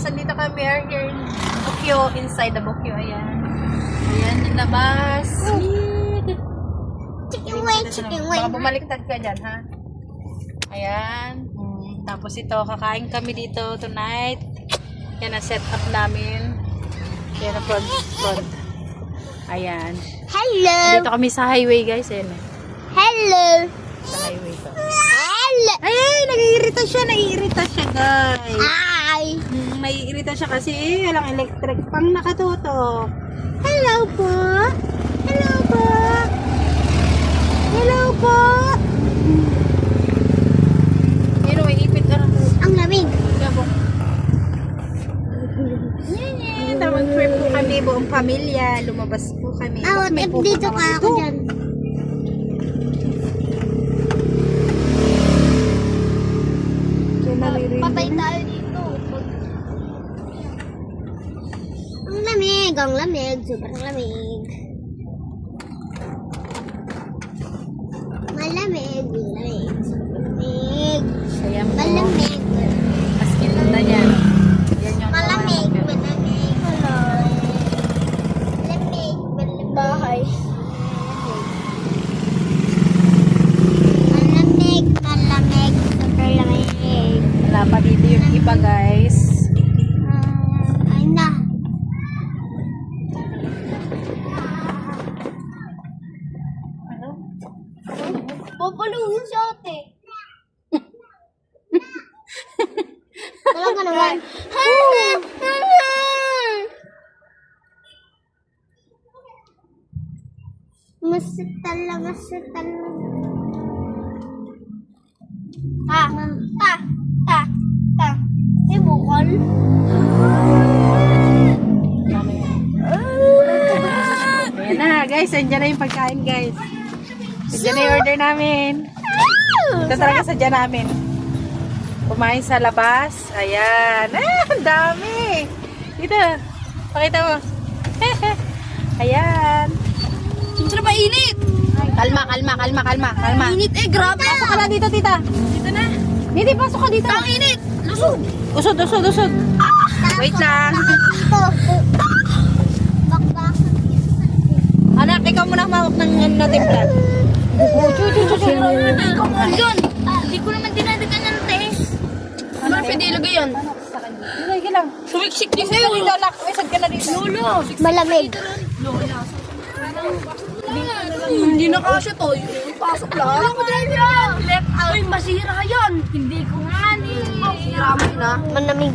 andito kami here in Bukyo, inside the Bukyo. Ayan. Ayan, yung labas. Chicken wing, chicken wing. Baka bumaliktad ka dyan, ha? Ayan. Tapos ito, kakain kami dito tonight. Yan ang set up namin. Yan ang front. Ayan. Hello. Dito kami sa highway, guys. Ayan. Hello. Sa highway to. Hello. Ay, nag-iirita siya, guys. Ay. Naiirita siya kasi walang electric pang nakatutok. Hello po. Hello po. Hello po. Pero may ipit ka. Ang lamig. Gabok. Yan. Mag-trip po kami, buong pamilya. Lumabas po kami. Ah, May pupunta dito ka kami ako dyan. Patay tayo dito. Ang lamig, sobrang lamig. Malamig, sobrang lamig. Ayan po. Malamig. Askin na yan. Yan yung Malamig. Malamig. Bahay. Malamig, sobrang lamig. Wala pa dito yung iba, guys. Ay na. Papaluhin si ate. Talaga naman. Masital lang. Ta. May bukol. Ayan na, guys. Andiyan na yung pagkain, guys. Andiyan na yung order namin. Ito talaga sadya namin. Kumain sa labas. Ayan. Ang dami. Dito. Pakita mo. Ayan. Siyempre mainit. Kalma. Init grabe. Pasok ka na dito, tita. Dito na. Dito, pasok ka dito. Ang init. Lusog. Usod. Wait lang. Bakbak. Anak, ikaw muna humawak ng timplan. Ikaw mo yun. Hindi ko naman dinadagan ng test. Ano pwede ilagay yun? Sige lang. Sumiksik Dito, dito, anak. Isad ka na dito. Lolo. Malamig. Hindi na kasi to. Pasok lang. Let out. Uy, masira yan. Hindi ko nga ni. Masira mo na. Manamig.